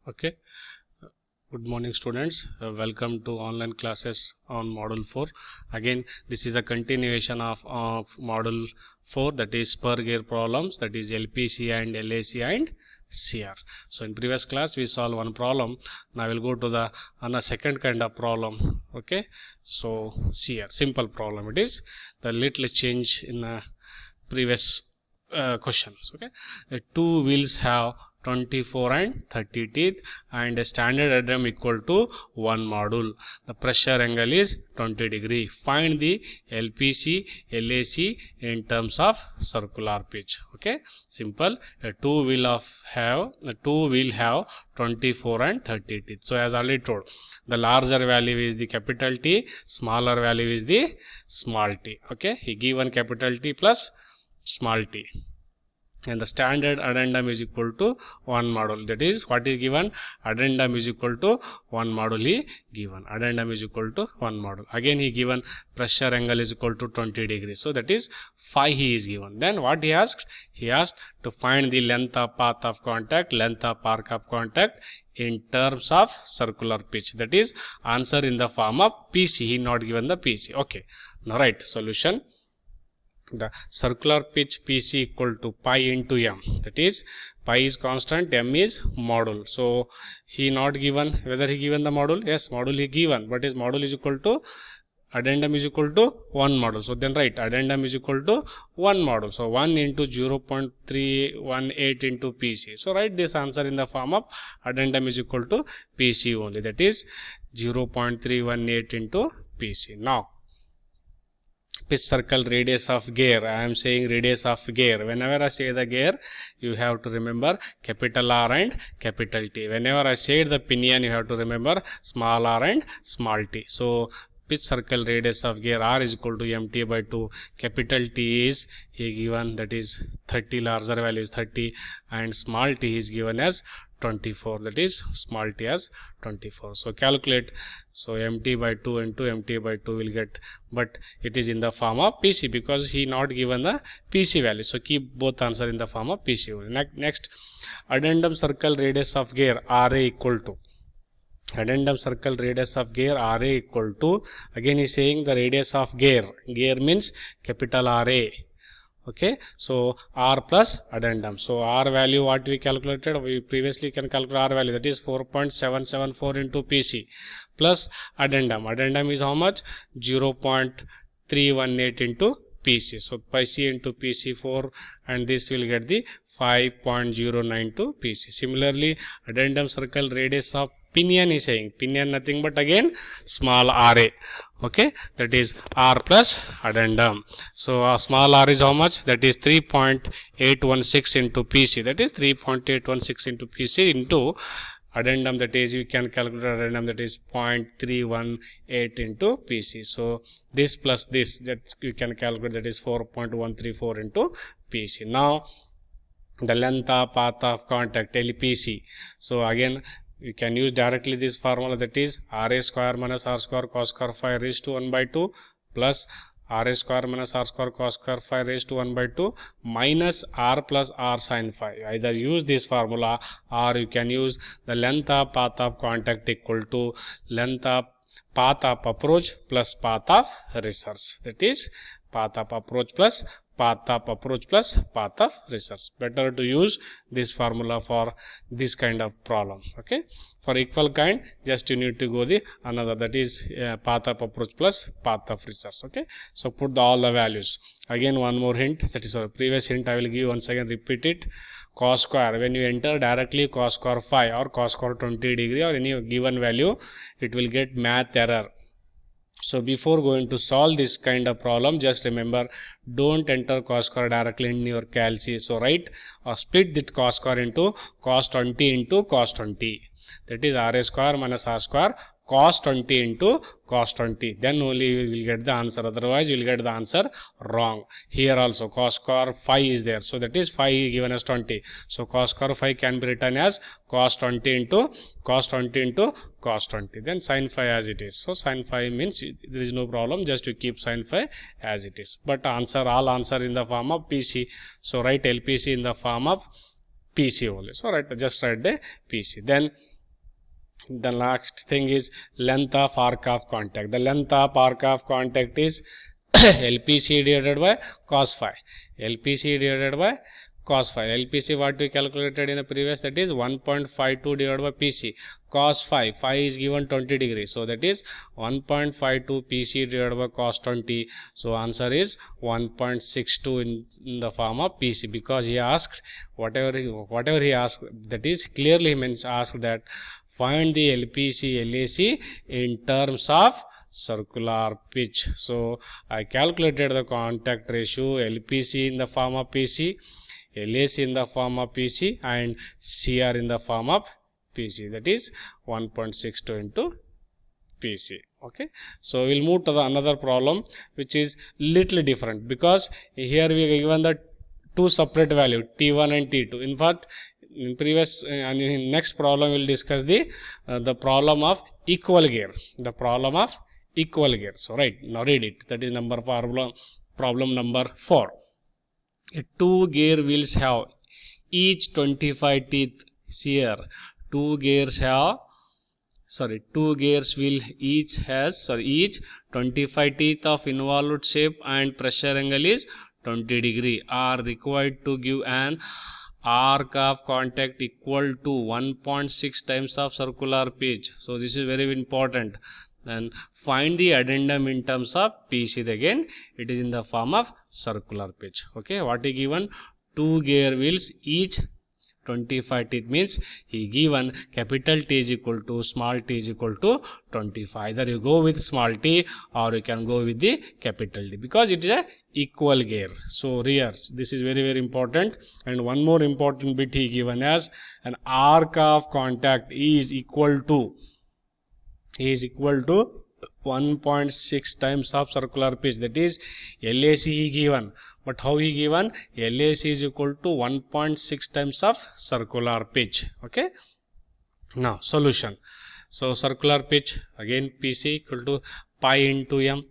Okay. Good morning, students. Welcome to online classes on Module 4. Again, this is a continuation of Module 4, that is per gear problems, that is LPC and LAC and CR. So in previous class we solved one problem. Now we'll go to the second kind of problem. Okay. So CR, simple problem. It is the little change in the previous questions. Okay. Two wheels have 24 and 30 teeth and a standard addendum equal to 1 module. The pressure angle is 20 degree. Find the LPC, LAC in terms of circular pitch. Okay, simple. A two wheel have 24 and 30 teeth. So as already told, the larger value is the capital T, smaller value is the small t. Okay, he given capital T plus small t, and the standard addendum is equal to 1 module. That is what is given, addendum is equal to 1 module he given, addendum is equal to 1 module. Again he given pressure angle is equal to 20 degrees, so that is phi he is given. Then what he asked, he asked to find the length of path of contact, length of arc of contact in terms of circular pitch. That is answer in the form of PC. He not given the PC. Okay, now write solution. The circular pitch PC equal to pi into m, that is pi is constant, m is module. So he not given whether he given the module. Yes, module he given, but his module is equal to addendum is equal to 1 module. So then write addendum is equal to 1 module. So 1 into 0.318 into PC. So write this answer in the form of addendum is equal to PC only, that is 0.318 into PC. Now pitch circle radius of gear. I am saying radius of gear. Whenever I say the gear, you have to remember capital R and capital T. Whenever I say the pinion, you have to remember small r and small t. So pitch circle radius of gear R is equal to mt by 2. Capital T is given, that is 30, larger value is 30, and small t is given as 24, that is small t as 24. So calculate. So mt by 2 into mt by 2 will get, but it is in the form of PC because he not given the PC value. So keep both answer in the form of PC. Next, addendum circle radius of gear RA equal to, addendum circle radius of gear RA equal to, again he is saying the radius of gear, gear means capital RA. Okay, so R plus addendum. So R value what we calculated, we previously can calculate R value, that is 4.774 into PC plus addendum. Addendum is how much? 0.318 into PC. So PC into PC 4, and this will get the 5.09 to PC. Similarly, addendum circle radius of pinion is saying, pinion nothing but again small RA. Okay, that is R plus addendum. So small r is how much? That is 3.816 into PC, that is 3.816 into PC into addendum, that is you can calculate addendum, that is 0.318 into PC. So this plus this, that you can calculate, that is 4.134 into PC. Now the length of path of contact LPC. So again you can use directly this formula, that is RA square minus R square cos square phi raised to 1 by 2 plus RA square minus R square cos square phi raised to 1 by 2 minus R plus R sin phi. Either use this formula or you can use the length of path of contact equal to length of path of approach plus path of research. That is path of approach plus path of approach plus path of research. Better to use this formula for this kind of problem. Okay, for equal kind, just you need to go the another, that is path of approach plus path of research. Okay, so put all the values. Again one more hint, that is our previous hint I will give once again, repeat it. Cos square, when you enter directly cos square phi or cos square 20 degree or any given value, it will get math error. So before going to solve this kind of problem, just remember, don't enter cos square directly in your calc. So write or split that cos square into cos 20 into cos 20. That is RA square minus R square cos 20 into cos 20. Then only you will get the answer. Otherwise, you will get the answer wrong. Here also cos square phi is there. So that is phi given as 20. So cos square phi can be written as cos 20 into cos 20 into cos 20. Then sin phi as it is. So sin phi means there is no problem. Just you keep sin phi as it is. But answer, all answer in the form of PC. So write LPC in the form of PC only. So just write the PC. Then The next thing is length of arc of contact. The length of arc of contact is LPC divided by cos phi. LPC divided by cos phi. LPC what we calculated in the previous, that is 1.52 divided by PC. Cos phi, phi is given 20 degrees. So that is 1.52 PC divided by cos 20. So answer is 1.62 in the form of PC, because he asked whatever he asked, that is clearly means asked that find the LPC LAC in terms of circular pitch. So I calculated the contact ratio, LPC in the form of PC, LAC in the form of PC, and CR in the form of PC, that is 1.62 into PC. Okay, so we'll move to the another problem which is little different, because here we are given the two separate value T1 and T2. In fact, in previous and in next problem we'll discuss the problem of equal gear, the problem of equal gear. So right, now read it. That is problem number 4. Two gear wheels have each 25 teeth. Here two gears will each 25 teeth of involved shape, and pressure angle is 20 degree, are required to give an arc of contact equal to 1.6 times of circular pitch. So this is very important. Then find the addendum in terms of PC. Again it is in the form of circular pitch. Okay, what is given? Two gear wheels each 25 teeth, means he given capital T is equal to small t is equal to 25. Either you go with small t or you can go with the capital T, because it is a equal gear. So rears, this is very very important. And one more important bit he given as an arc of contact is equal to 1.6 times of circular pitch, that is LAC he given. But how he given? LAC is equal to 1.6 times of circular pitch. Okay, now solution. So circular pitch, again PC equal to pi into m,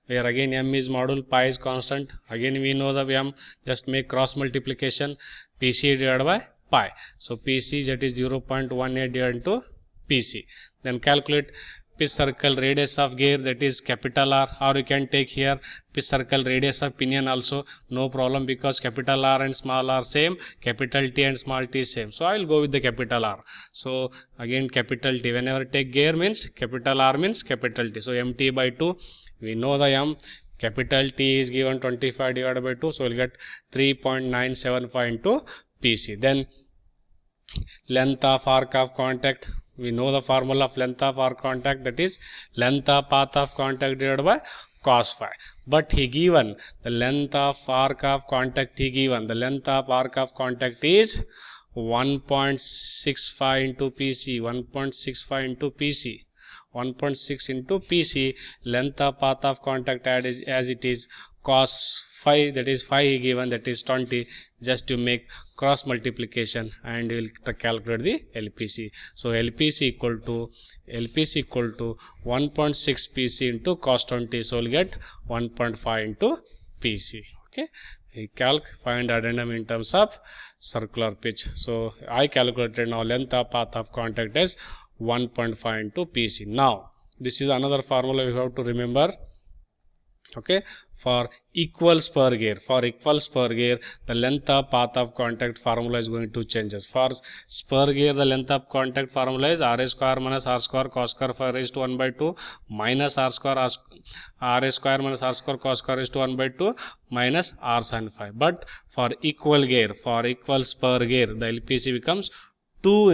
where again m is module, pi is constant. Again we know the m, just make cross multiplication, PC divided by pi. So PC, that is 0.18 divided into PC. Then calculate pitch circle radius of gear, that is capital R, or you can take here pitch circle radius of pinion also, no problem, because capital R and small r same, capital T and small t same. So I will go with the capital R. So again capital T, whenever take gear means capital R means capital T. So MT by 2, we know the M, capital T is given 25 divided by 2, so we'll get 3.975 into PC. Then length of arc of contact, we know the formula of length of arc contact, that is length of path of contact divided by cos phi. But he given the length of arc of contact, the length of arc of contact is 1.65 into PC, 1.65 into PC, 1.6 into PC. Length of path of contact as it is cos phi, that is phi he given, that is 20. Just to make cross multiplication and we will calculate the LPC. So LPC equal to 1.6 PC into cos 20. So we'll get 1.5 into PC. Okay, find addendum in terms of circular pitch. So I calculated now length of path of contact as 1.5 into PC. Now this is another formula we have to remember. Okay, for equal spur gear, the length of path of contact formula is going to change. For spur gear, the length of contact formula is RA square minus R square cos square phi raised to 1 by 2 minus R square RA square minus R square cos square raised to 1 by 2 minus R sin phi. But for equal gear, for equal spur gear, the LPC becomes 2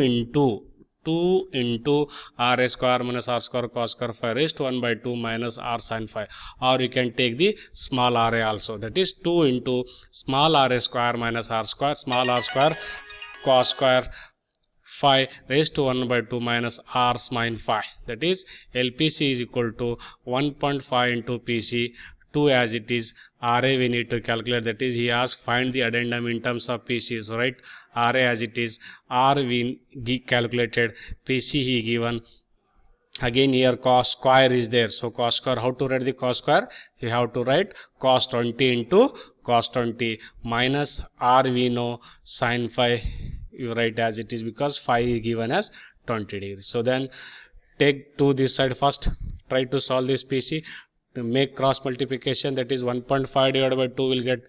into RA square minus R square cos square phi raised to 1 by 2 minus R sin phi. Or you can take the small RA also, that is 2 into small RA square minus R square, small R square cos square phi raised to 1 by 2 minus R sin phi. That is LPC is equal to 1.5 into PC, 2 as it is. RA we need to calculate, that is he asked find the addendum in terms of PC. So right, RA as it is, R we calculated, PC he given. Again here cos square is there, so cos square, how to write the cos square? You have to write cos 20 into cos 20 minus R we know sin phi you write as it is because phi is given as 20 degrees. So then take to this side first, try to solve this PC, to make cross multiplication, that is 1.5 divided by 2 will get,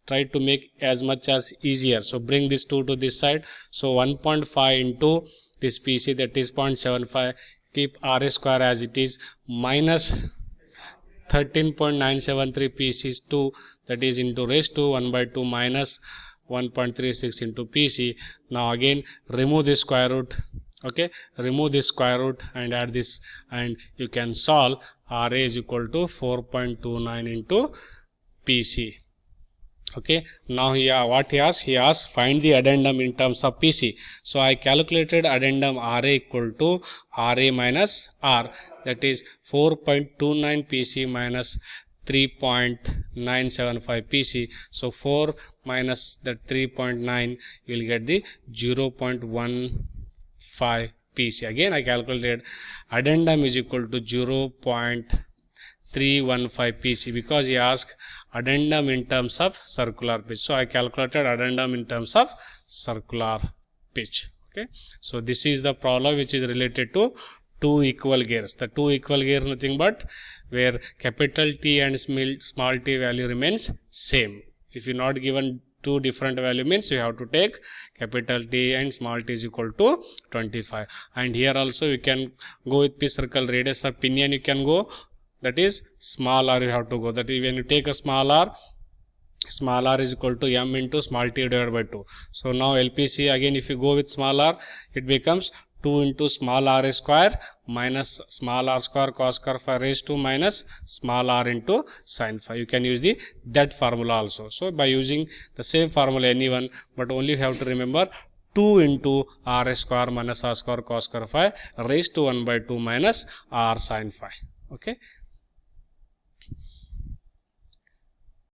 try to make as much as easier. So bring this 2 to this side. So 1.5 into this PC, that is 0.75, keep RA square as it is, minus 13.973 PCs 2, that is into raised to 1 by 2 minus 1.36 into PC. Now again remove this square root, okay, remove this square root and add this, and you can solve. RA is equal to 4.29 into PC. Okay, now here what he asked find the addendum in terms of PC. So I calculated addendum RA equal to RA minus R, that is 4.29 PC minus 3.975 PC. So 4 minus that 3.9, you will get the 0.15 PC. Again I calculated addendum is equal to 0.315 PC because he asked addendum in terms of circular pitch. So I calculated addendum in terms of circular pitch. Okay, so this is the problem which is related to two equal gears. The two equal gears nothing but where capital T and small t value remains same. If you not given two different value means you have to take capital T and small t is equal to 25. And here also you can go with P circle radius of pinion, you can go, that is small r you have to go, that is when you take a small r is equal to m into small t divided by 2. So now LPC again if you go with small r, it becomes 2 into small r square minus small r square cos square phi raised to minus small r into sin phi. You can use the that formula also. So by using the same formula anyone, but only you have to remember 2 into r square minus r square cos square phi raised to 1 by 2 minus r sin phi. Okay.